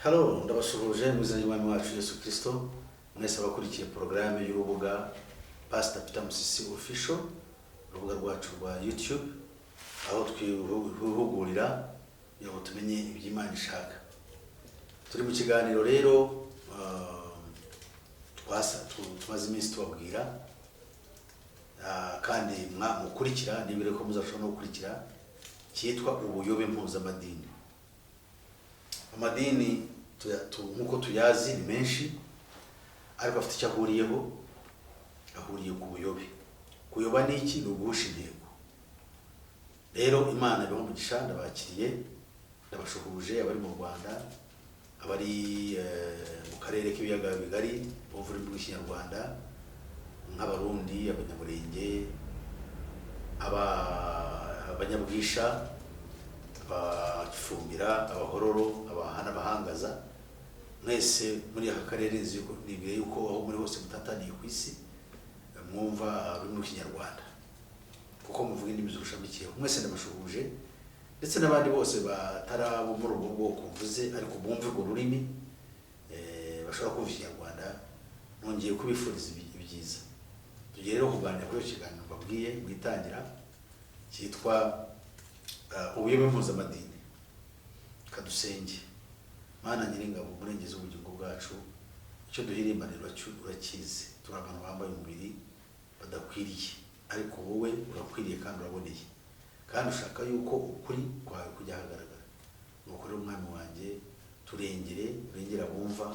Hello, ndabasuhuje mu izina ry'Umwami wacu Yesu Kristo. Mwese abakurikiye porogaramu y'urubuga Pastor Peter Musisi Official, urubuga rwacu rwa YouTube, aho twihugurira kugira ngo tumenye iby'Imana ishaka. Turi mu kiganiro rero tumaze iminsi tubabwira, kandi mukurikira nibire ko muzashobora no gukurikira, cyitwa ubuyobe mpuzamadini. Amadini nkuko tuyazi ni menshi, ariko afite icyo ahuriye ku buyobe. Kuyoba ni iki? Ni uguhusha intego. Rero Imana ibahe umugisha, ndabakiriye, ndabashuhuje abari mu Rwanda, abari mu karere k'ibiyaga bigari bumva ururimi rw'Ikinyarwanda, nk'Abarundi, Abanyamurenge, Abanyabwisha, Abafumbira, Abahororo, n'Abahangaza. Mwese muri aka karere nibwira yuko aho muri hose mutataniye ku isi mwumva ururimi rw'Ikinyarwanda, kuko muvuga indimi z'urushamikiyeho. Mwese ndabashuhuje, ndetse n'abandi bose batarabo muri ubwo bwoko mvuze ariko bumva urwo rurimi bashobora kumva Ikinyarwanda. Nongeye kubifuriza ibyiza. Tugiye rero kuganira kuri icyo kiganiro mbabwiye mwitangira, cyitwa ubuyobe mpuzamadini. Kadusenge. Mana Nyiringabo, umurengezi w'ubugingo bwacu, icyo duhirimbanira urakizi. Turi abantu bambaye umubiri badakwiriye, ariko wowe urakwiriye kandi uraboneye, kandi ushaka yuko ukuri kwawe kujya ahagaragara. Nuko rero Umwami wanjye, urengera bumva,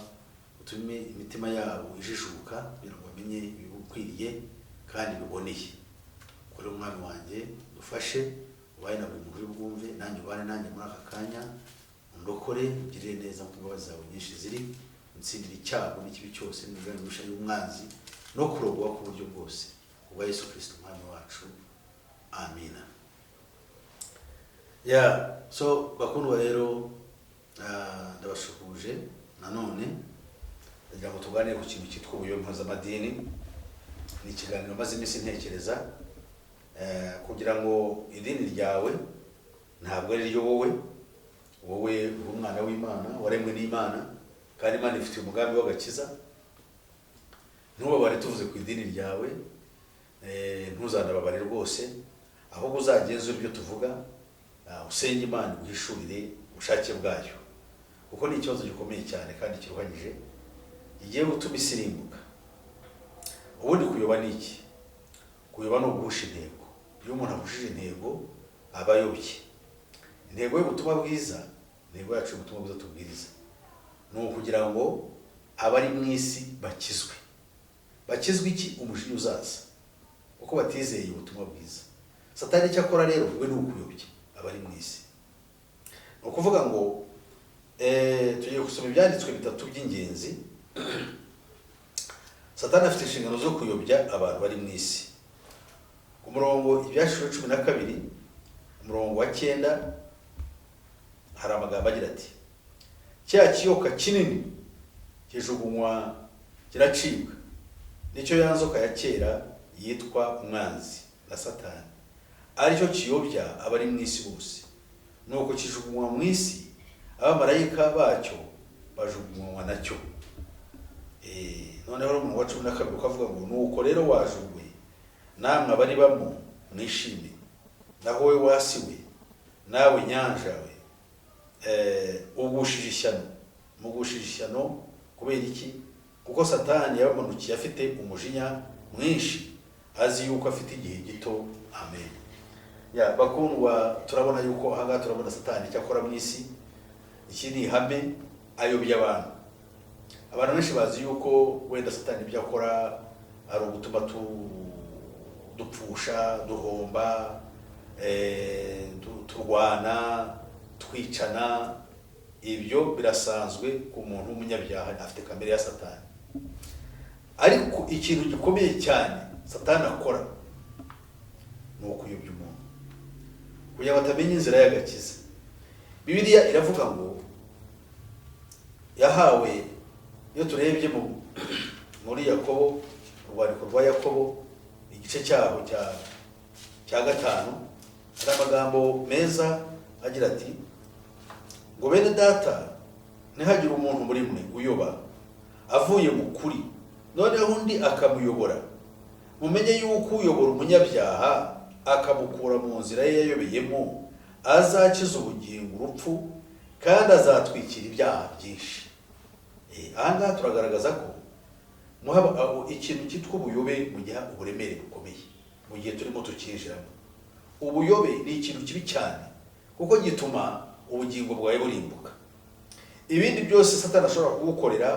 utume imitima yabo ijijuka kugira ngo bamenye ibikwiriye kandi biboneye. Nuko rero Umwami wanjye, dufashe, ubaye na buri muntu uri bwumve, nanjye ubane nanjye muri aka kanya, undokore, ugirire neza mu mbabazi zawe nyinshi ziri, unsindire icyago n'ikibi cyose n'imiganisha y'umwanzi no kurogwa ku buryo bwose, ubwa Yesu Kristo Umwami wacu. Amina. So bakundwa rero, ndabashuhuje nanone, ndagira ngo tuganire ku kintu cyitwa ubuyobe mpuzamadini. Ni ikiganiro maze iminsi ntekereza, kugira ngo idini ryawe ntabwo ari ryo wowe uri umwana w'Imana, waremwe n'Imana, kandi Imana ifite umugambi w'agakiza. Ntubabare tuvuze ku idini ryawe, ntuzanababare rwose, ahubwo uzagenzura ibyo tuvuga, usenge Imana iguhishurire ubushake bwayo, kuko ni ikibazo gikomeye cyane kandi kiruhanyije, igiye gutuma isi irimbuka. Ubundi kuyoba ni iki? Kuyoba ni uguhusha intego. Iyo umuntu ahushije intego aba ayobye. Intego y'ubutumwa bwiza, intego yacu y'ubutumwa bwiza tubwiriza, ni ukugira ngo abari mu isi bakizwe. Bakizwe iki? Umujinya uzaza, kuko batizeye ubutumwa bwiza. Satani icyo akora rero, we ni ukuyobya abari mu isi. Ni ukuvuga ngo tugiye gusoma ibyanditswe bitatu by'ingenzi. Satani afite inshingano zo kuyobya abantu bari mu isi. Ku murongo Ibyahishuriwe 12, umurongo wa 9, hari amagambo agira ati: cya kiyoka kinini kijugunywa kiracibwa, nicyo ya nzoka ya kera yitwa umwanzi na Satani, aricyo kiyobya abari mu isi bose. Nuko kijugunywa mu isi, abamarayika bacyo bajugunywa nacyo. Noneho mu wa 12 ukavuga ngo nuko rero wajugwe, namwe abari bamo mwishime, naho we wasiwe, nawe nyanja we, ugushije ishyano. Mugushije ishyano kubera iki? Kuko Satani yabamanukiye afite umujinya mwinshi, azi yuko afite igihe gito. Amen. Bakundwa, turabona yuko ahangaha turabona Satani icyo akora mu isi. Iki ni ihame, ayobya abantu. Abantu benshi bazi yuko wenda Satani ibyo akora ari ugutuma dupfusha, duhomba, turwana, twicana. Ibyo birasanzwe ku muntu w'umunyabyaha, afite kamere ya Satani. Ariko ikintu gikomeye cyane Satani akora ni ukuyobya umuntu kugira ngo atamenye inzira y'agakiza. Bibiliya iravuga ngo yahawe, iyo turebye muri Yakobo, urwandiko rwa Yakobo igice cyaho cya 5, hari amagambo meza agira ati: ngo bene data ntihagire umuntu muri mwe uyoba avuye mu kuri, noneho undi akamuyobora. Mumenye yuko uyobora umunyabyaha akamukura mu nzira ye yayobeyemo azakiza ubugingo urupfu, kandi azatwikira ibyaha byinshi. Ahangaha turagaragaza ko ikintu cyitwa ubuyobe mu gihe uburemere bukomeye mu gihe turimo tukinjiramo. Ubuyobe ni ikintu kibi cyane kuko gituma ubugingo bwawe burimbuka. Ibindi byose Satani ashobora kugukorera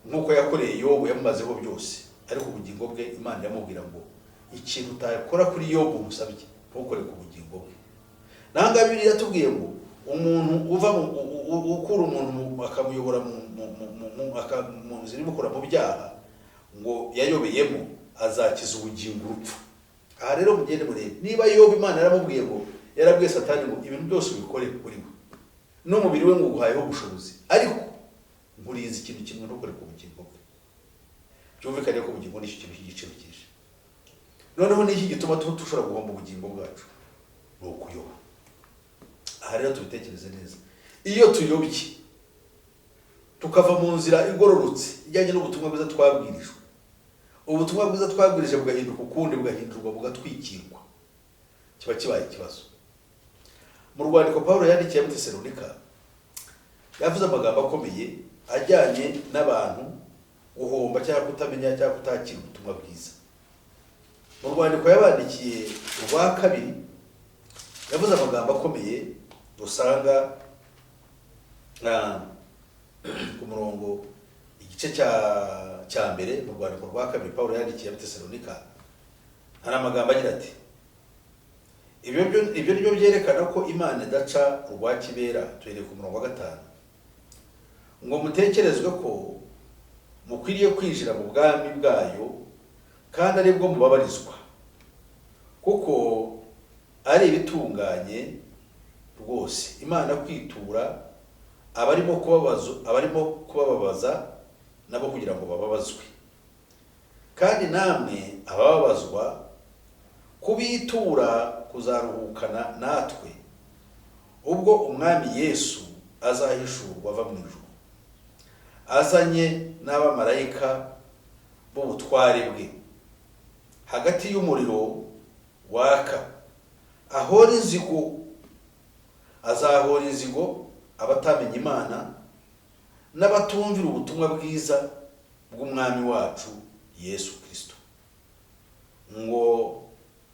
nk'uko yakoreye Yobu, yamumazeho byose, ariko ubugingo bwe Imana yamubwira ngo ikintu utakora kuri Yobu musabye ntukore ku bugingo bwe. Nanga Bibiliya yatubwiye ngo umuntu uva ukura umuntu akamuyobora mu nzira imukura mu byaha ngo yayobeyemo azakiza ubugingo urupfu. Aha rero mugende murebe niba Yobu Imana yaramubwiye ngo yarabwiye Satani ngo ibintu byose ubikore kuri we n'umubiri we ngo uguhayeho ubushobozi, ariko nkuriza ikintu kimwe ntukore ku bugingo bwe. Byumvikane ko ubugingo nicyo kintu cy'igiciro cyinshi. Noneho n'iki gituma dushobora guhomba ubugingo bwacu ni ukuyoba. Aha rero tubitekereze neza. Iyo tuyobye tukava mu nzira igororotse ijyanye n'ubutumwa bwiza twabwirijwe, ubutumwa bwiza twabwirije bugahinduka ukundi, bugahindurwa, bugatwikirwa, kiba kibaye ikibazo. Mu rwandiko Pawulo yandikiye mu Tesalonika yavuze amagambo akomeye ajyanye n'abantu guhomba cyangwa kutamenya cyangwa kutakira ubutumwa bwiza. Mu rwandiko yabandikiye rwa kabiri yavuze amagambo akomeye usanga ku murongo igice cya mbere mu rwandiko rwa kabiri Pawulo yandikiye mu Tesalonika, hari amagambo agira ati ibyo nibyo byerekana ko Imana idaca urwa kibera. Tuhereye ku murongo wa 5 ngo mutekerezwe ko mukwiriye kwinjira mu bwami bwayo kandi aribwo mubabarizwa, kuko ari ibitunganye rwose Imana kwitura abarimo kubababaza nabo kugira ngo bababazwe, kandi namwe abababazwa kubitura kuzaruhukana natwe ubwo umwami Yesu azahishurwa ava mu ijuru azanye n'abamarayika b'ubutware bwe hagati y'umuriro waka, azahora inzigo abatamenya Imana n'abatumvira ubutumwa bwiza bw'umwami wacu Yesu Kristo, ngo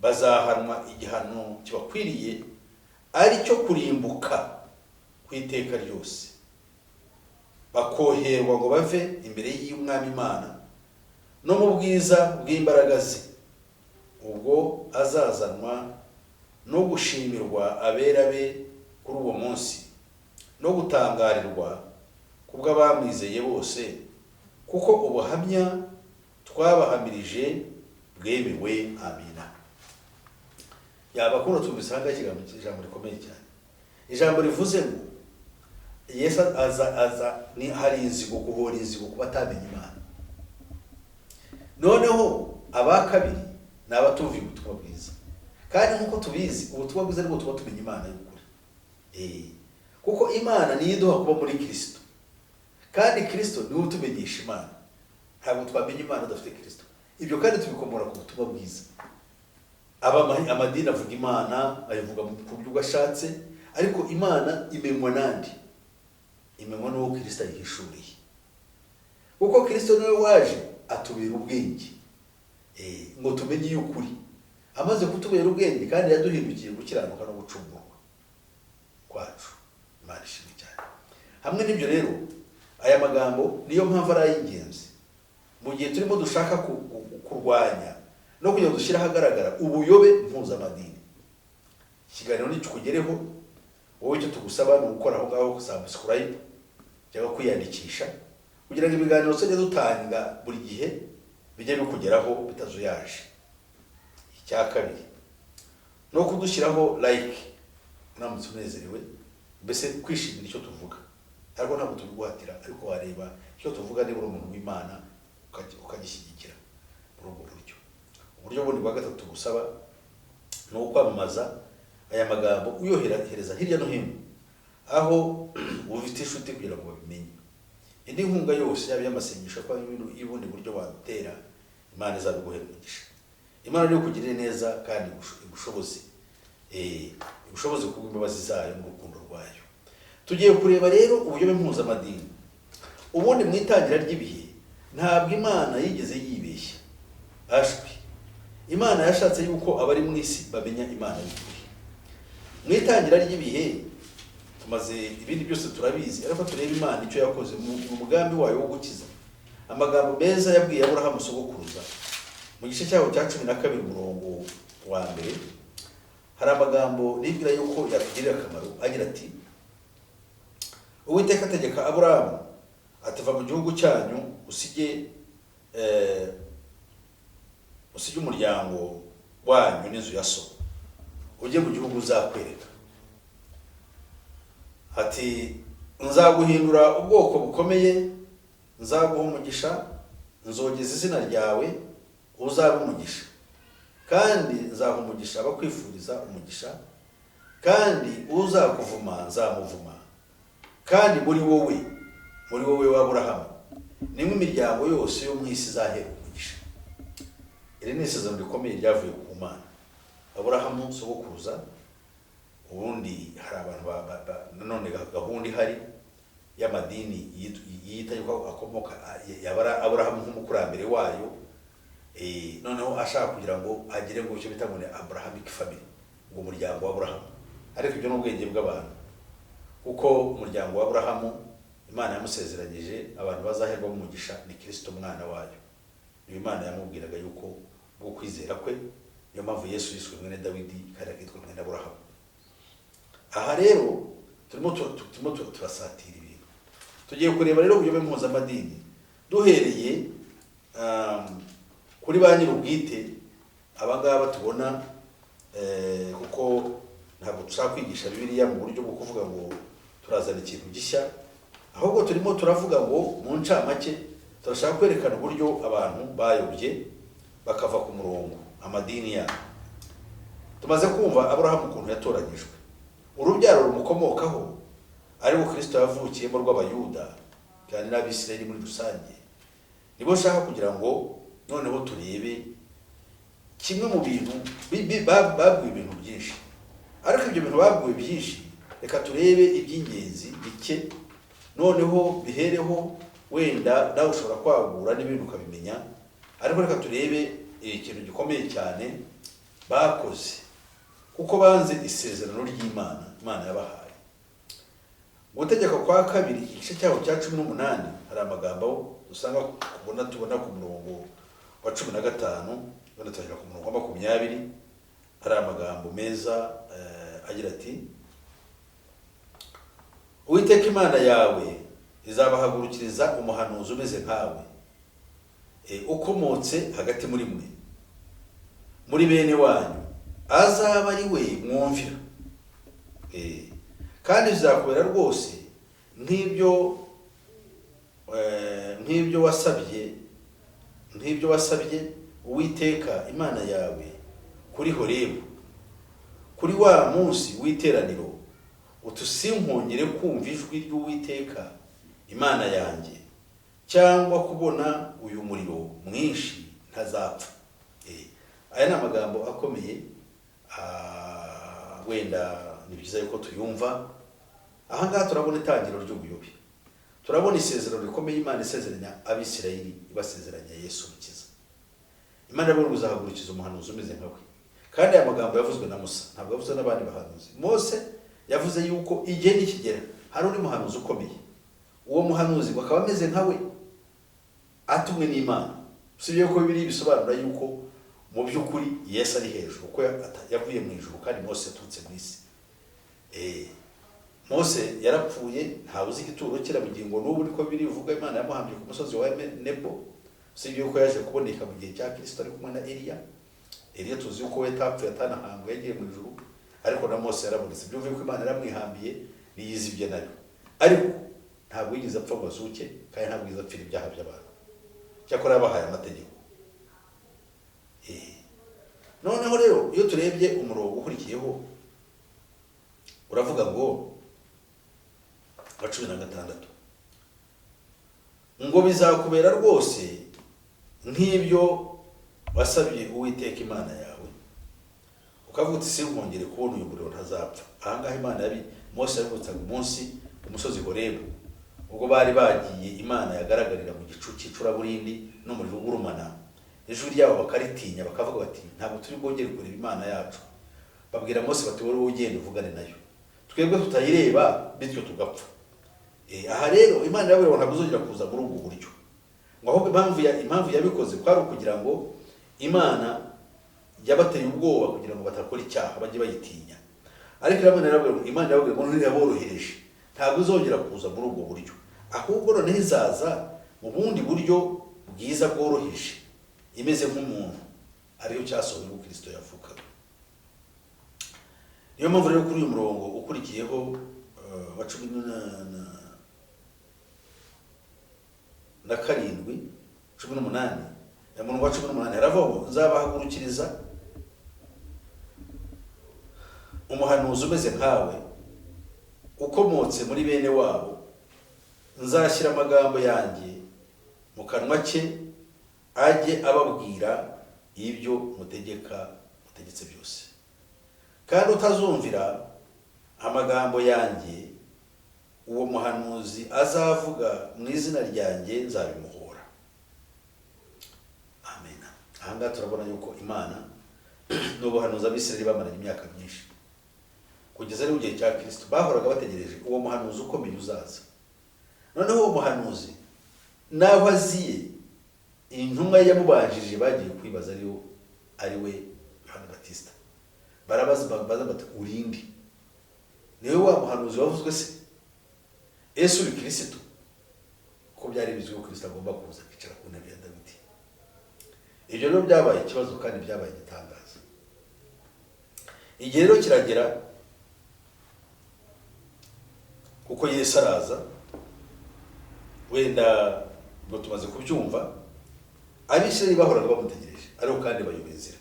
bazahanwa igihano kibakwiriye ari cyo kurimbuka ku iteka ryose, bakoherwa ngo bave imbere y'umwami Imana no mu bwiza bw'imbaraga ze, ubwo azazanwa no gushimirwa abera be kuri uwo munsi no gutangarirwa kubw'abamwizeye bose, kuko ubuhamya twabahamirije bwemewe. Amina. Yabakunda tubisanga ijambo rikomeye cyane. Ijambo rivuze ngo Yesu ni hari inzigo, guhora inzigo ku batamenya Imana. Noneho abakabiri ni abatumvira ubutumwa bwiza, kandi nk'uko tubizi ubutumwa bwiza nibwo tuba tumenya Imana y'ukuri. Kuko Imana niyo iduha kuba muri Kristo, kandi Kristo niwe utumenyesha Imana. Ntabwo twamenya Imana udafite Kristo. Ibyo kandi tubikomora ku butumwa bwiza. Amadini avuga Imana, ayivuga mu buryo bwashatse, ariko Imana imenywa nandi, imenywa n'uwo Kristo yihishuriye. Kuko Kristo niwe waje atubera ubwenge, ngo tumenye y'ukuri. Amaze kutubera ubwenge kandi yaduhindukiye gukiranuka no gucungurwa kwacu. Imana ishimwe cyane. Hamwe n'ibyo rero aya magambo niyo mpamvu ari ay'ingenzi mu gihe turimo dushaka kurwanya no kugira ngo dushyire ahagaragara ubuyobe mpuzamadini. Ikiganiro nicyo kugereho, wowe icyo tugusaba ni ugukora aho ngaho subscribe cyangwa kwiyandikisha kugira ngo ibiganiro tujye dutanga buri gihe bijye bikugeraho bitazuyaje. Icya kabiri no kudushyiraho like unamutse unezerewe, mbese kwishimira icyo tuvuga, ariko ntabwo tubiguhatira, ariko wareba icyo tuvuga niba uri umuntu w'Imana ukagishyigikira muri ubwo buryo. Uburyo bundi bwa gatatu tugusaba ni ukwamamaza aya magambo uyohereza hirya no hino, aho ufite inshuti kugira ngo babimenye. Indi nkunga yose yaba y'amasengesho kwa y'ubundi buryo watera, Imana izabiguhera umugisha. Imana rero kugirira neza kandi igushoboze ubushobozi kubw'imbabazi zayo n'urukundo rwayo. Tugiye kureba rero ubuyobe mpuzamadini. Ubundi mu itangira ry'ibihe ntabwo Imana yigeze yibeshya. Ashwi Imana yashatse yuko abari mu isi bamenya Imana y'ukuri. Mu itangira ry'ibihe tumaze ibindi byose turabizi, ariko tureba Imana icyo yakoze mu mugambi wayo wo gukiza. Amagambo meza yabwiye Aburahamu sogokuruza mu gice cyaho cya 12 umurongo wa mbere, hari amagambo nibwira yuko yatugirira akamaro agira ati, Uwiteka ategeka Aburahamu atava mu gihugu cyanyu usige umuryango wanyu n'inzu ya so, ujye mu gihugu uzakwereka. Ati, nzaguhindura ubwoko bukomeye, nzaguha umugisha, nzogeza izina ryawe, uzabe umugisha, kandi nzaha umugisha abakwifuriza umugisha, kandi uzakuvuma nzamuvuma, kandi muri wowe w'Aburahamu nimwe imiryango yose yo mu isi izahera umugisha. Iri ni isezerano rikomeye ryavuye ku Mana. Aburahamu sogokuruza, ubundi hari abantu nanone gahunda ihari y'amadini yita yuko akomoka yabara Aburahamu nk'umukurambere wayo, noneho ashaka kugira ngo agire ngo icyo bita ngo ni Abrahamic family, ngo umuryango wa Aburahamu. Ariko ibyo n'ubwenge bw'abantu, kuko umuryango wa Aburahamu Imana yamusezeranyije abantu bazaherwa umugisha ni Kristo umwana wayo. Niyo Imana yamubwiraga yuko bwo kwizera kwe, niyo mpamvu Yesu yiswe mwene Dawidi kandi akitwa mwene Aburahamu. Aha rero turimo turasatira ibintu. Tugiye kureba rero ubuyobe mpuzamadini duhereye kuri ba nyir'ubwite abangaba tubona, kuko ntabwo dushaka kwigisha Bibiliya mu buryo bwo kuvuga ngo turazana ikintu gishya, ahubwo turimo turavuga ngo mu ncamake turashaka kwerekana uburyo abantu bayobye bakava ku murongo amadini yabo. Tumaze kumva Aburahamu ukuntu yatoranyijwe, urubyaro rumukomokaho ari bo Kristo yavukiyemo rw'Abayuda kandi n'Abisirayeli muri rusange, nibo nshaka kugira ngo noneho turebe kimwe mu bintu babwiwe ibintu byinshi, ariko ibyo bintu babwiwe byinshi reka turebe iby'ingenzi bike, noneho bihereho wenda nawe ushobora kwagura n'ibindi ukabimenya, ariko reka turebe ikintu gikomeye cyane bakoze, kuko banze isezerano ry'Imana Imana yabahaye. Gutegeka kwa kabiri igice cyaho cya 18 hari amagambo usanga tubona ku murongo wa 15, wenda tugera ku murongo wa 20, hari amagambo meza agira ati, Uwiteka Imana yawe izabahagurukiriza umuhanuzi umeze nkawe, ukomotse hagati muri mwe, muri bene wanyu, azaba ari we mwumvira, kandi bizakubera rwose nk'ibyo wasabye Uwiteka Imana yawe kuri Horebu, kuri wa munsi w'iteraniro, utusinkongere kumva ijwi ry'Uwiteka Imana yanjye, cyangwa kubona uyu muriro mwinshi ntazapfa. Aya ni amagambo akomeye, wenda ni byiza yuko tuyumva. Aha ngaha turabona itangiro ry'ubuyobe, turabona isezerano rikomeye Imana isezeranya Abisirayeli, ibasezeranya Yesu Mukiza. Imana yabonye uzahagurukiza umuhanuzi umeze nkawe, kandi aya magambo yavuzwe na Musa, ntabwo yavuzwe n'abandi bahanuzi. Mose yavuze yuko igihe nikigera hari undi muhanuzi ukomeye, uwo muhanuzi bakaba ameze nkawe, atumwe n'Imana. Usibye ko Bibiliya bisobanura yuko mu by'ukuri Yesu ari hejuru, ko yavuye mu ijuru kandi Mose yaturutse mu isi. Mose yarapfuye, ntawe uzi igituro cye mu bugingo n'ubu, niko Bibiliya ivuga. Imana yamuhambye ku musozi wa Nebo. Usibye ko yaje kuboneka mu gihe cya Kristo ari kumwe na Eliya. Eliya tuzi yuko we tapfuye atanahambwe, yagiye mu ijuru, ariko na Mose yarabonetse. Byumve ko Imana yaramwihambiye niyizibye nayo, ariko ntabwo yigeze apfa ngo azuke, kandi ntabwo yigeze apfira ibyaha by'abantu, cyakora yabahaye amategeko. Noneho rero iyo turebye umurongo ukurikiyeho uravuga ngo wa 16 ngo bizakubera rwose nk'ibyo wasabye Uwiteka Imana yawe, ukavuga uti sinkongere kubona uyu muriro ntazapfa. Ahangaha Imana Mose yabutsaga umunsi umusozi Horebu, ubwo bari bagiye Imana yagaragarira mu gicu cy'icuraburindi n'umuriro ugurumana, ijuru ryabo bakaritinya bakavuga bati ntabwo turi bwongere kureba Imana yacu. Babwira Mose bati wowe ugende uvugane nayo, twebwe tutayireba bityo tugapfa. Aha rero Imana yawe ntabwo uzongera kuza muri ubwo buryo, ngo ahubwo impamvu yabikoze kwari ukugira ngo Imana yabateye ubwoba kugira ngo batakora icyaha bajye bayitinya. Ariko Imana yawe ngo ntiyaborohereje, ntabwo uzongera kuza muri ubwo buryo, ahubwo noneho izaza mu bundi buryo bwiza bworoheje, imeze nk'umuntu, ariyo cyasohoye uko Kristo yavukaga. Niyo mpamvu rero kuri uyu murongo ukurikiyeho wa 17 umuntu wa 18 haravuga nzabahagurukiriza umuhanuzi umeze nkawe ukomotse muri bene wabo, nzashyira amagambo yanjye mu kanwa ke, ajye ababwira ibyo mutegetse byose. Kandi utazumvira amagambo yanjye, uwo muhanuzi azavuga mu izina ryanjye nzabimuhora. Amen. Ahangaha turabona yuko Imana n'ubuhanuzi abisirayeli bamaranye imyaka myinshi, kugeza ari mu gihe cya Kristo bahoraga bategereje uwo muhanuzi ukomeye uzaza. Noneho uwo muhanuzi naho aziye, intumwa yamubanjirije bagiye kwibaza ari we Yohana Batista. Barabaza bati urindi, niwe wa muhanuzi wavuzwe se? Yesu uri Kristo? Ko byari bizwi ko Kristo agomba kuza kwicara ku ntebe ya Dawidi. Ibyo rero byabaye ikibazo kandi byabaye igitangaza. Igihe rero kiragera kuko Yesu araza, wenda ngo tumaze kubyumva, abisirayeli bahoraga bamutegereje, ariko kandi bayoboye inzira,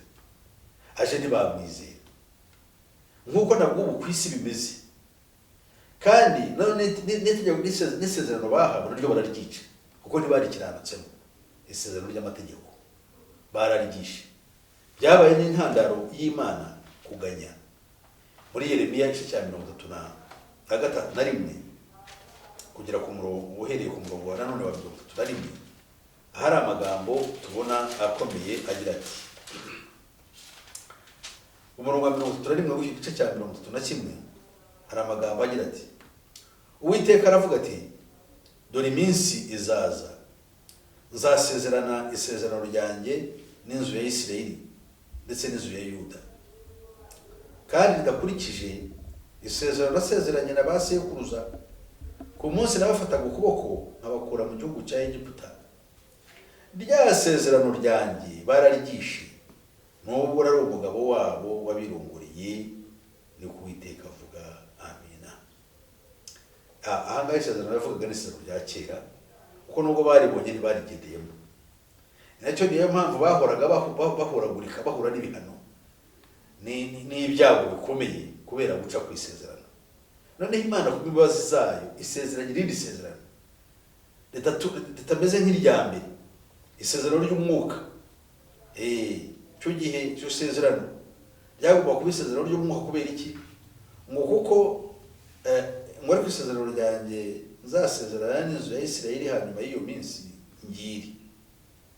aje ntibamwizera. Nk'uko nabwo ubu ku isi bimeze, kandi n'isezerano bahawe naryo bararyica, kuko ntibarikiranutseho isezerano ry'amategeko, bararyigisha. Byabaye n'intandaro y'Imana kuganya. Muri Yeremiya 33:1 kugera ku murongo uhereye ku murongo wa 31, hari amagambo tubona akomeye agira ati, umurongo wa 31 w'igice cya 31 hari amagambo agira ati, Uwiteka aravuga ati, dore iminsi izaza, nzasezerana isezerano ryanjye n'inzu ya Isirayeli ndetse n'inzu ya Yuda, kandi ridakurikije isezerano nasezeranye na ba sekuruza ku munsi nabafataga ukuboko nkabakura mu gihugu cya Egiputa. Rya sezerano ryanjye bararyigishe, nubwo ari umugabo wabo wabirunguriye, ni ku Uwiteka avuga. Amina. Ahangaha isezerano yavugaga n'isezerano rya kera, kuko nubwo baribonye ntibarigendeyemo. Nacyo niyo mpamvu bahoraga bahuragurika, bahura n'ibihano n'ibyago bikomeye kubera guca ku isezerano. Noneho Imana ku imbabazi zayo isezeranye irindi sezerano ritameze nk'irya mbere, isezerano ry'umwuka. Cyo gihe cyo sezerano ryagomba kuba isezerano ry'umwuka. Kubera iki? Ngo kuko ngo ari isezerano ryanjye nzasezerana n'inzu ya Isirayeli hanyuma y'iyo minsi ngiri,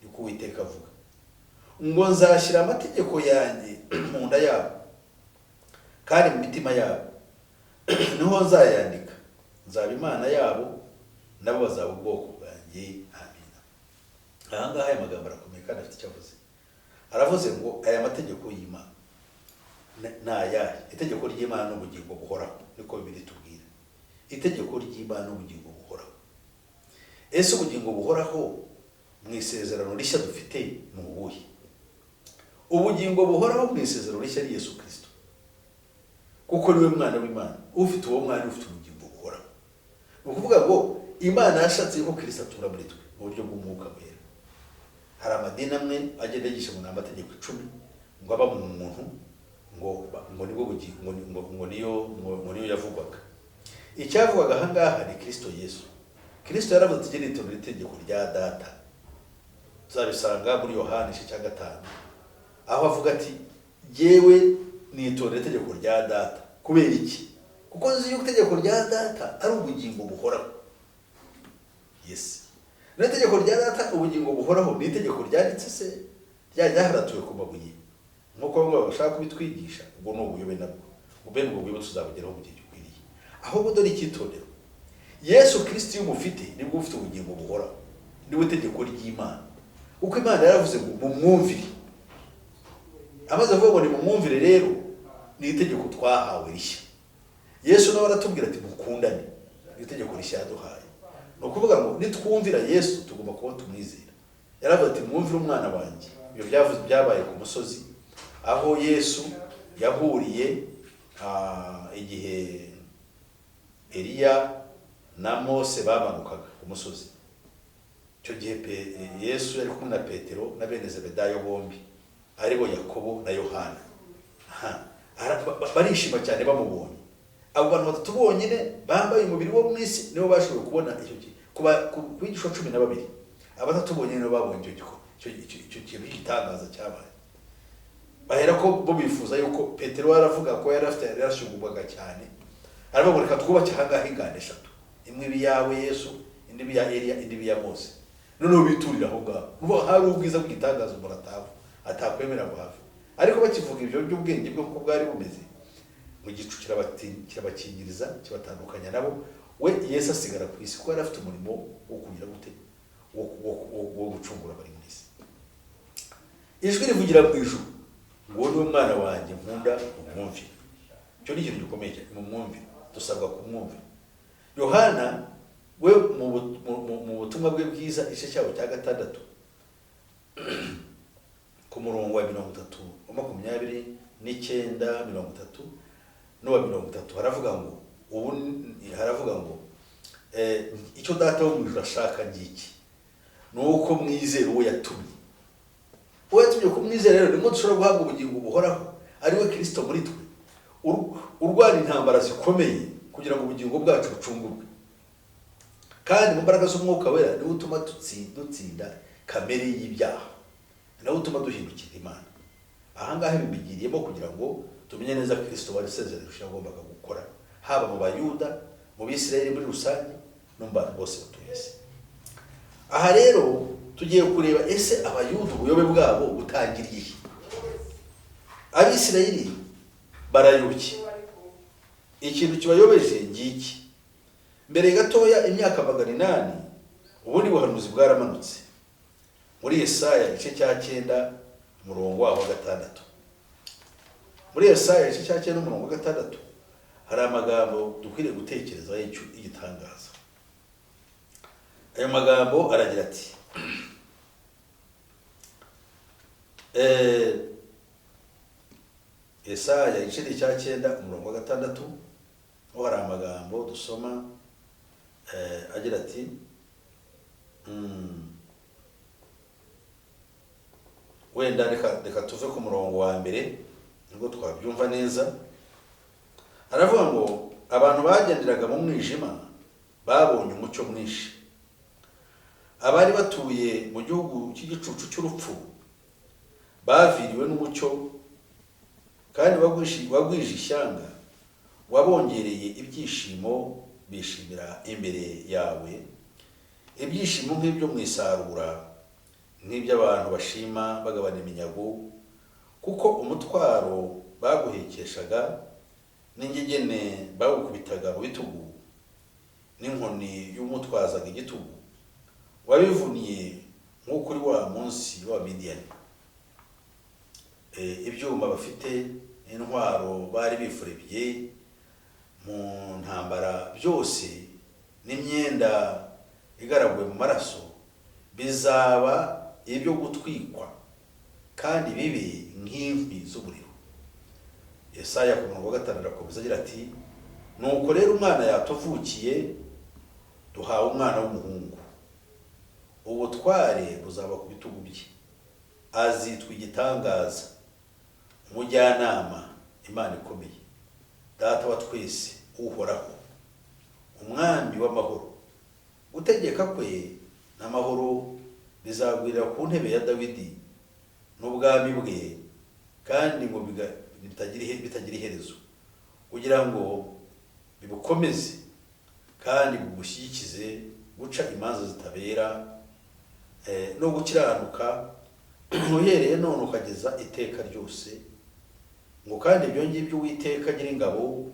ni ku Uwiteka avuga, ngo nzashyira amategeko yanjye mu nda yabo kandi mu mitima yabo, niho nzayandika, nzaba Imana yabo nabo bazaba ubwoko bwanjye. Amina. Ahangaha aya magambo arakomeye kandi afite icyo avuze. Aravuze ngo aya mategeko y'Imana ni ayahe? Itegeko ry'Imana n'ubugingo buhoraho, niko Bibiliya itubwira. Itegeko ry'Imana n'ubugingo buhoraho. Ese ubugingo buhoraho mu isezerano rishya dufite ni ubuhe? Ubugingo buhoraho mu isezerano rishya ni Yesu Kristo, kuko niwe mwana w'Imana. Ufite uwo mwana ufite ubugingo buhoraho. Ni ukuvuga ngo Imana yashatse ko Kristo atura muri twe mu buryo bw'umwuka wera. Hari amadini amwe agenda yigisha mu amategeko 10 ngo aba mu muntu, ngo nibwo bugingo, ngo niyo yavugwaga. icyavugaga aha ngaha ni Kristo Yesu. Kristo yaravuze ati genda itondere itegeko rya data. Tuzabisanga muri Yohana 5:5 aho avuga ati yewe nitondere itegeko rya data. Kubera iki? Kuko nzi yuko itegeko rya data ari ubugingo buhoraho. Yes. N'itegeko rya data ubugingo buhoraho ni itegeko ryanditse se ryaharatuwe ku mabuye. Nkuko bamwe bashaka kubitwigisha, ubwo no ubuyobe nabwo. Ubene ubwo buyobe tuzabugeraho mu gihe gikwiriye. Aho budo ni kitondero. Yesu Kristo y'umufite nibwo ufite ubugingo buhoraho. Niwe itegeko ry'Imana. Uko Imana yaravuze ngo mumwumvire. Amaze avuga ngo ni mumwumvire rero ni itegeko twahawe rishya. Yesu nawe aratubwira ati mukundane. Ni itegeko rishya yaduhaye. No kuvuga ngo nitwumvira Yesu tugomba kuba tumwizera. Yaravuze ati mwumvire umwana wanjye. Ibyo byabaye ku musozi aho Yesu yahuriye igihe Eliya na Mose bamanukaga ku musozi. Cyo gihe Yesu yari kumwe na Petero na bene Zebedayo bombi, aribo Yakobo na Yohana. Barishima cyane bamubonye. Abo bantu batatu bonyine bambaye umubiri wo mwisi nibo bashoboye kubona icyo gihe. Ku bigisho 12 abatatu bonyine nibo babonye icyo kintu gitangaza cyabaye. Bahera ko bo bifuza yuko Petero aravuga ko yarashyugubwaga cyane. Aravuga reka twubake hangahe ingane 3. Imwe biyawe Yesu, indi biya Eliya, indi biya Mose. None biturira aho ngaho. Ubu hari ubwiza bw'itangaza umuratavu atakwemera guhafi. Ariko bakivuga ibyo by'ubwenge bwo ko bwari bumeze. Mu gicu kirabakingiriza kibatandukanya nabo. We Yesu asigara ku isi ko yari afite umurimo wo kugira gute wo gucungura bari mu isi. Ijwi rivugira ku ijuru. Ngo ni umwana wanjye nkunda umwumvire. Cyo ni ikintu gikomeye cyane mu mwumvire. Dusabwa kumwumvira. Yohana we mu butumwa bwe bwiza igice cyawo cya 6 ku murongo wa 29:30 n'uwa 30 haravuga ngo icyo data wo mu ijuru ashaka ngiki nuko mwizera uwo yatumye. Uwo yatumye ko mwizera rero nimwe dushobora guhabwa ubugingo buhoraho ari we Kristo muri twe. Urwana intambara zikomeye kugira ngo ubugingo bwacu bucungurwe. Kandi mu mbaraga z'umwuka wera niwe utuma dutsinda kamere y'ibyaha. Nawe utuma duhindukira Imana. Aha ngaha bibigiriyemo kugira ngo tumenye neza Kristo wari sezerano yagombaga gukora haba mu Bayuda, mu Bisirayeli muri rusange no mu bantu bose batuyese. Aha rero tugiye kureba ese Abayuda ubuyobe bwabo butangiriye. Abisirayeli barayobye. Ikintu kibayobeje ngiki. Mbere gatoya imyaka 800 ubundi buhanuzi bwaramanutse. Muri Yesaya igice cya 9 umurongo wa 6. Muri Yesaya igice cya 9 umurongo wa 6 hari amagambo dukwiriye gutekereza y'igitangaza. Ayo magambo aragira ati Yesaya igice cya 9 umurongo wa 6 ho hari amagambo dusoma agira ati wenda reka tuve ku murongo wa mbere nubwo twabyumva neza. Aravuga ngo abantu bagenderaga mu mwijima babonye umucyo mwinshi. Abari batuye mu gihugu cy'igicucu cy'urupfu baviriwe n'umucyo, kandi wagwije ishyanga wabongereye ibyishimo bishimira imbere yawe, ibyishimo nk'ibyo mu isarura, nk'iby'abantu bashima bagabana iminyago, kuko umutwaro baguhekeshaga n'ingegene bawukubitaga mu bitugu n'inkoni y'umutwazaga igitugu wabivuniye nk'ukuri wa munsi wa Midiyani. Ibyuma bafite intwaro bari bifurebye mu ntambara byose n'imyenda igaraguwe mu maraso bizaba ibyo gutwikwa kandi bibe nk'inkwi z'umuriro. Yesaya ku murongo wa 5 arakomeza agira ati nuko rero umwana yatuvukiye duhawe umwana w'umuhungu, ubutware buzaba ku bitugu bye, azitwa igitangaza, umujyanama, Imana ikomeye, data wa twese, uhoraho, umwami w'amahoro. Gutegeka kwe n'amahoro bizagwira ku ntebe ya Dawidi n'ubwami bwe, kandi ngo bitagira iherezo, kugira ngo bibukomeze kandi bugushyikize guca imanza zitabera no gukiranuka uhereye none ukageza iteka ryose, ngo kandi ibyo ngibyo Uwiteka Nyiringabo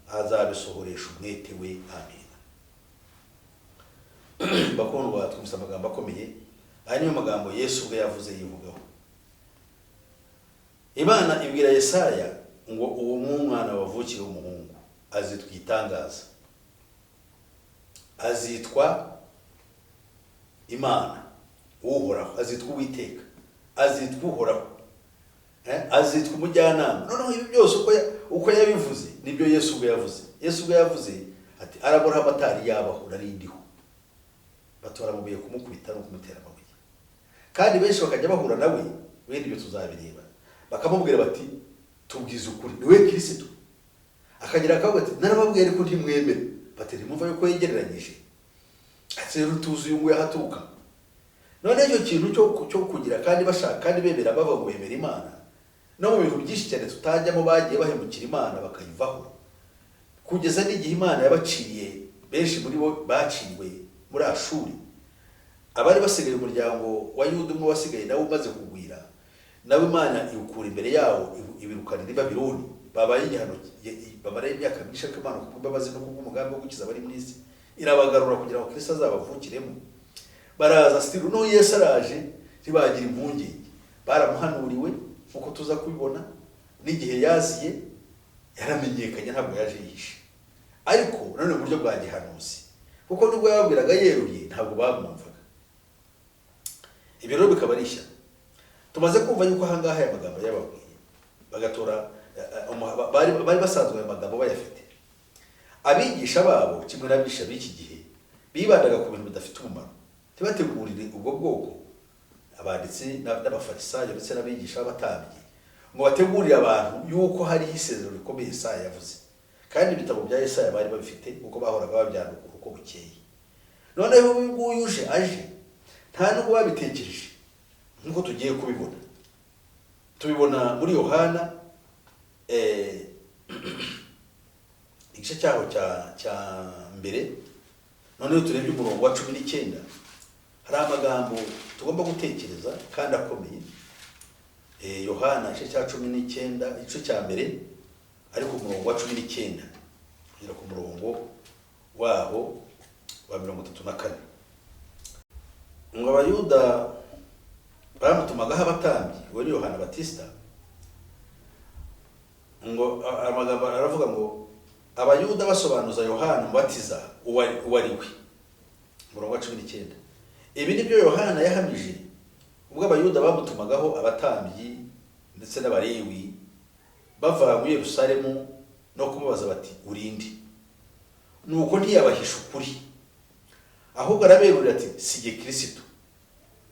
azabisohoresha umwete we. Amen. Bakundwa, twumvise amagambo akomeye. Aya niyo magambo Yesu ubwe yavuze yivugaho. Imana ibwira Yesaya ngo uwo mwana wavukiye w'umuhungu azitwa igitangaza, azitwa Imana uhoraho, azitwa Uwiteka, azitwa uhoraho, azitwa umujyanama. Noneho ibi byose uko yabivuze nibyo Yesu ubwe yavuze. Yesu ubwe yavuze ati Aburahamu atari yabaho narindiho, baramubuye kumukubita no kumutera amabuye. Kandi benshi bakajya bahura nawe, wenda ibyo tuzabireba, bakamubwira bati tubwize ukuri, niwe Kristo. Akagira akavuga ati narababwiye ariko ntimwemere. Bati ntimumva yuko yegereranyije, ati rero tuzi uyu nguyu ahatuka. None icyo kintu cyo kugira kandi bashaka kandi bemera bava ngo bemera Imana, no mu bintu byinshi cyane tutajyamo bagiye bahemukira Imana bakayivaho, kugeza n'igihe Imana yabaciriye benshi muri bo baciriwe muri Ashuri. Abari basigaye umuryango wa Yuda umwe wasigaye nawe umaze kugwira, nawe Imana iwukura imbere yawo ibirukanira i Babuloni. Babaye igihano, bamaraye imyaka myinshi ariko Imana kubw'imbabazi no kubw'umugambi wo gukiza abari mu isi irabagarura kugira ngo Kristo azabavukiremo. Baraza stiru no Yesu araje, ntibagira impungenge, baramuhanuriwe uko tuza kubibona. N'igihe yaziye yaramenyekanye, ntabwo yaje yihishe, ariko none mu buryo bwa gihanuzi, kuko nubwo yababwiraga yeruye ntabwo bamwumvaga. Ibyo rero bikaba ari ishyano. Tumaze kumva yuko ahangaha aya magambo yababwiye, bagatora bari basanzwe aya magambo bayafite. Abigisha babo kimwe n'abigisha b'iki gihe bibandaga ku bintu bidafite umumaro, ntibategurire ubwo bwoko abanditsi n'abafarisayo ndetse n'abigisha b'abatambyi ngo bategurire abantu yuko hari isezerano rikomeye Yesaya yavuze. Kandi ibitabo bya Yesaya bari babifite kuko bahoraga babyandika uko bukeye. Noneho uyu nguyu aje nta nubwo babitekereje nk'uko tugiye kubibona. Tubibona muri Yohana igice cyaho cya mbere. Noneho turebye umurongo wa 19, hari amagambo tugomba gutekereza kandi akomeye. Yohana igice cya 19 igice cya mbere ariko umurongo wa 19 kugera ku murongo waho wa 34. Ngo Abayuda bamutumagaho abatambyi, we ni Yohana Batista. Ngo amagambo aravuga ngo Abayuda basobanuza Yohana Mubatiza uwari we. Umurongo wa 19. Ibi nibyo Yohana yahamije ubwo Abayuda bamutumagaho abatambyi ndetse n'Abalewi bava muri Yerusalemu no kumubaza bati urinde. Nuko ntiyabahisha ukuri, ahubwo araberurira ati sije Kristo.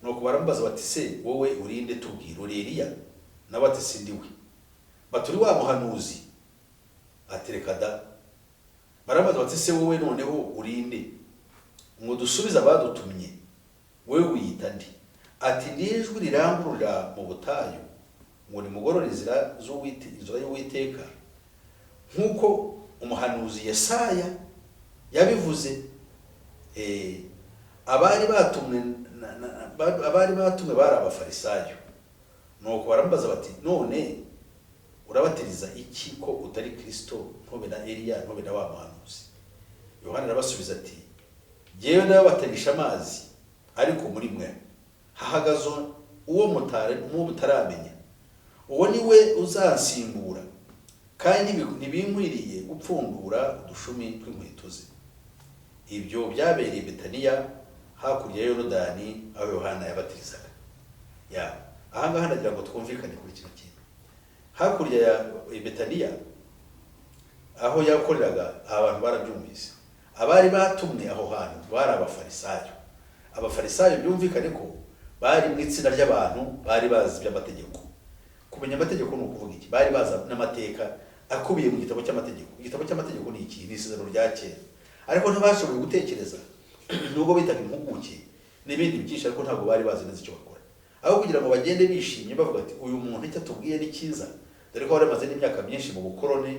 Nuko baramubaza bati se wowe urinde, tubwira uri Eliya? Nawe ati sindiwe. Baturi wa muhanuzi? Ati reka da. Baramubaza bati se wowe noneho urinde? Ngo dusubize abadutumye, wewe wiyita ndi? Ati nijwi rirangurura mu butayu ngo nimugorore inzira y'Uwiteka, nk'uko umuhanuzi Yesaya yabivuze. Abari batumwe bari abafarisayo. Nuko baramubaza bati none urabatiriza iki ko utari Kristo, ntobe na Eliya, ntobe na wa muhanuzi? Yohana arabasubiza ati jewe ndabatarisha amazi, ariko muri mwe hahagaze uwo mutaramenya, uwo niwe uzansimbura, kandi ntibinkwiriye gupfundura udushumi tw'inkweto ze. Ibyo byabereye Betaniya hakurya ya Yorodani aho Yohana yabatirizaga. Ahangaha ndagira ngo twumvikane kuri kino kintu. Hakurya ya Betaniya aho yakoreraga, abantu barabyumvise. Abari batumwe aho hantu bari abafarisayo. Abafarisayo byumvikane ko bari mu itsinda ry'abantu bari bazi by'amategeko. Kumenya amategeko ni ukuvuga iki? Bari baza n'amateka akubiye mu gitabo cy'amategeko. Igitabo cy'amategeko ni iki? Ni isezerano rya kera. ariko ntibashoboye gutekereza nubwo bitaga impuguke n'ibindi byinshi, ariko ntabwo bari bazi neza icyo bakora, aho kugira ngo bagende bishimye bavuga ati uyu muntu icyo atubwiye ni cyiza, dore ko bari bamaze n'imyaka myinshi mu bukoroni,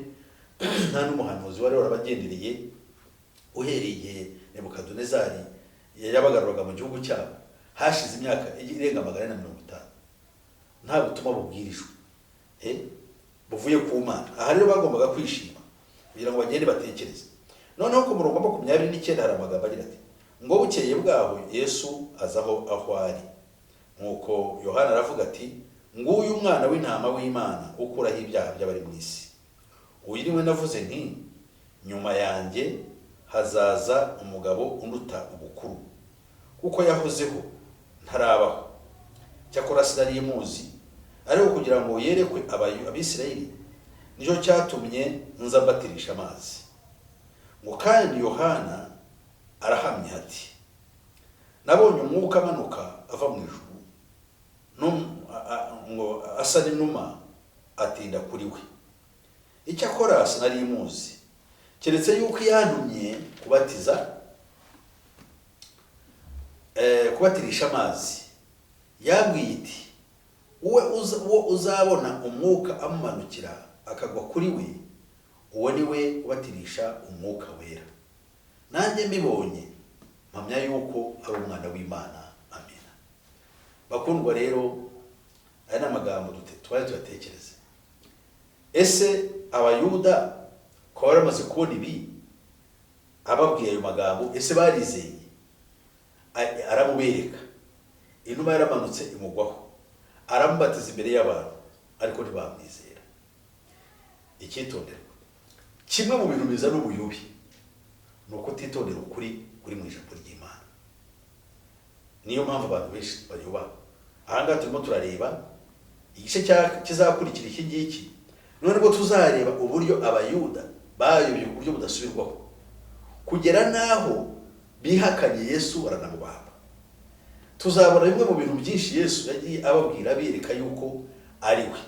nta n'umuhanuzi wari warabagendereye uhereye igihe Nebukadinezari yabagaruraga mu gihugu cyabo, hashize imyaka irenga 450, nta butumwa bubwirijwe buvuye ku Mana. Aha rero bagombaga kwishima kugira ngo bagende batekereze. Noneho ku murongo wa 29 hari amagambo agira ati ngo bukeye bwaho Yesu azaho aho ari, nkuko Yohana aravuga ati nguyu umwana w'intama w'Imana ukuraho ibyaha by'abari mu isi. Uyu niwe navuze nti nyuma yanjye hazaza umugabo unuta ubukuru, kuko yahozeho ntarabaho, cyakora sinari muzi, ariko kugira ngo yerekwe Abisirayeli nicyo cyatumye nza mbatirisha amazi. Ngo kandi Yohana arahamye ati nabonye umwuka amanuka ava mu ijuru ngo asa n'inuma atinda kuri we. Icyakora sinari muzi, keretse yuko yantumye kubatirisha amazi, yabwiye iti uwo uzabona umwuka amumanukira akagwa kuri we, uwo ni we ubatirisha umwuka wera. Nanjye mbibonye mpamya yuko ari umwana w'Imana. Amina. Bakundwa rero, aya ni amagambo twari tuyatekereze. Ese abayuda ko baramaze kubona ibi ababwiye ayo magambo, ese barizeye? Aramubereka, inuma yaramanutse imugwaho, aramubatiza imbere y'abantu, ariko ntibamwizera. Icyitonderwa, kimwe mu bintu biza n'ubuyobi ni uko utitondera ukuri kuri mu ijambo ry'Imana. Niyo mpamvu abantu benshi bayoba. Aha ngaha turimo turareba igice kizakurikira iki ngiki, none ko tuzareba uburyo abayuda bayobye ku buryo budasubirwaho, kugera naho bihakanye Yesu baranamubamba. Tuzabona bimwe mu bintu byinshi Yesu yagiye ababwira bereka yuko ari we,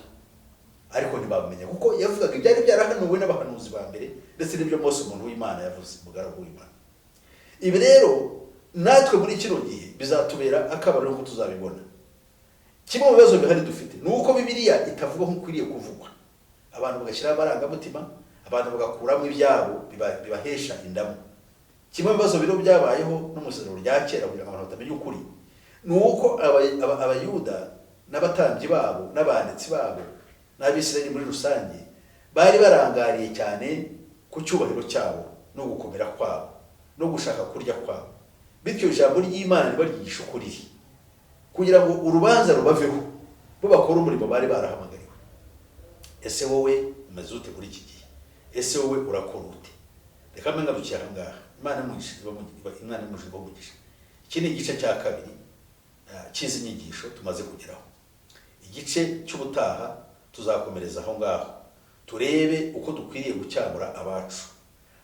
ariko ntibamenya kuko yavugaga ibyari byarahanuwe n'abahanuzi ba mbere, ndetse n'ibyo Mose umuntu w'Imana yavuze, umugaragu w'Imana. Ibi rero natwe muri kino gihe bizatubera akabariro ko tuzabibona. Kimwe mu bibazo bihari dufite ni uko Bibiliya itavuga nk'ukwiriye kuvugwa, abantu bagashyiraho amarangamutima, abantu bagakuramo ibyabo bibahesha indamu. Kimwe mu bibazo biro byabayeho no mu Isezerano rya kera kugira ngo abantu batamenya ukuri, ni uko abayuda n'abatambyi babo n'abanditsi babo n'Abisirayeli muri rusange bari barangariye cyane ku cyubahiro cyabo no gukomera kwabo no gushaka kurya kwabo, bityo ijambo ry'Imana ribaryigisha ukuri kugira ngo urubanza rubaveho, bo bakora umurimo bari barahamagariwe. Ese wowe umeze ute muri iki gihe? Ese wowe urakora ute? Reka mwengarukiye aha ngaha. Imana imujije umugisha. Iki ni igice cya kabiri cy'izi nyigisho tumaze kugeraho. Igice cy'ubutaha tuzakomereza aho ngaho, turebe uko dukwiriye gucyamura abacu.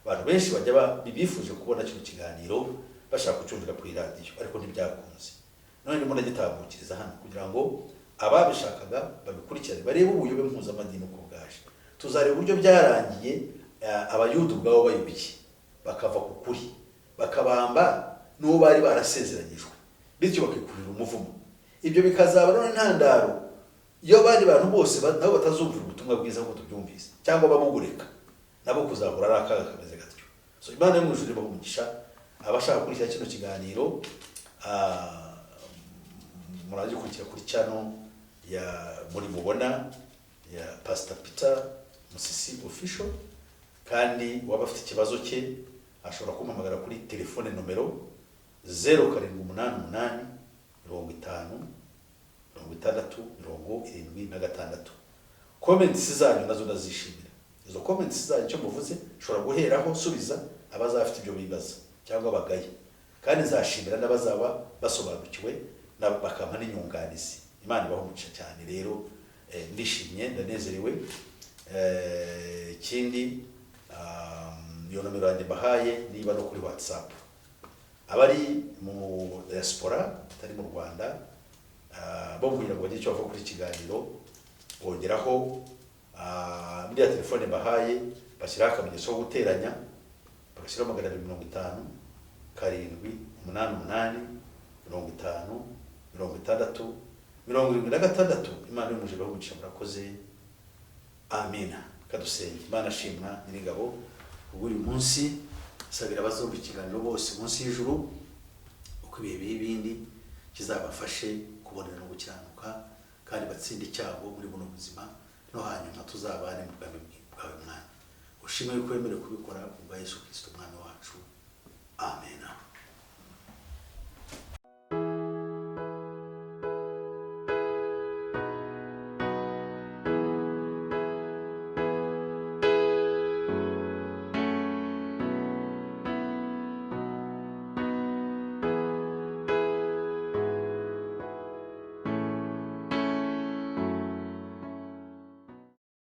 Abantu benshi bajya bifuje kubona kino kiganiro bashaka kucyumvira kuri radio, ariko ntibyakunze. None ndimo ndagitambukiriza hano kugira ngo ababishakaga babikurikirane, barebe ubuyobe mpuzamadini uko bwaje. Tuzareba uburyo byarangiye abayuda ubwabo bayoboye, bakava ku kuri, bakabamba n'uwo bari barasezeranyijwe, bityo bakikurira umuvumo. Ibyo bikazaba none ntandaro iyo bari bantu bose nabo batazumvira ubutumwa bwiza ngo tubyumvise, cyangwa babugureka nabo kuzahura ari akaga kameze gatyo. So Imana yo mu ijuru ibahe umugisha. Abashaka kurikira kino kiganiro muraje kurikira kuri channel ya muri mubona ya Pastor Peter Musisi Official, kandi waba afite ikibazo cye ashobora kumpamagara kuri telefone nomero 0788 50 comments zanyu nazo ndazishimira. Izo comments zanyu cyo muvuze ushobora guheraho subiza abazafite ibyo bibaza cyangwa bagaye, kandi nzashimira n'abazaba basobanukiwe bakampa n'inyunganizi. Imana ibahe umugisha cyane. Rero ndishimye ndanezerewe. Ikindi iyo nomero yanjye bahaye niba no kuri WhatsApp, abari mu diaspora atari mu Rwanda bo kugira ngo bagire icyo bavuga kuri kiganiro, bongeraho muri ya telefone bahaye bashyiraho akamenyetso ko guteranya ugashyiraho 250 karindwi 88 50 60 76. Imana y'umujije bahumugisha murakoze. Amina. Kadusenge. Imana shimwa nyir'ingabo ubwo uyu munsi sabira abazumva ikiganiro bose munsi y'ijuru uko ibihe bibindi kizabafashe kubonera no gukiranuka kandi batsinde icyago muri buno buzima no hanyuma tuzabane mu bwami bwawe mwana. Ushimwe yuko wemerewe kubikora kubwa Yesu Kristo umwami wacu. Amen.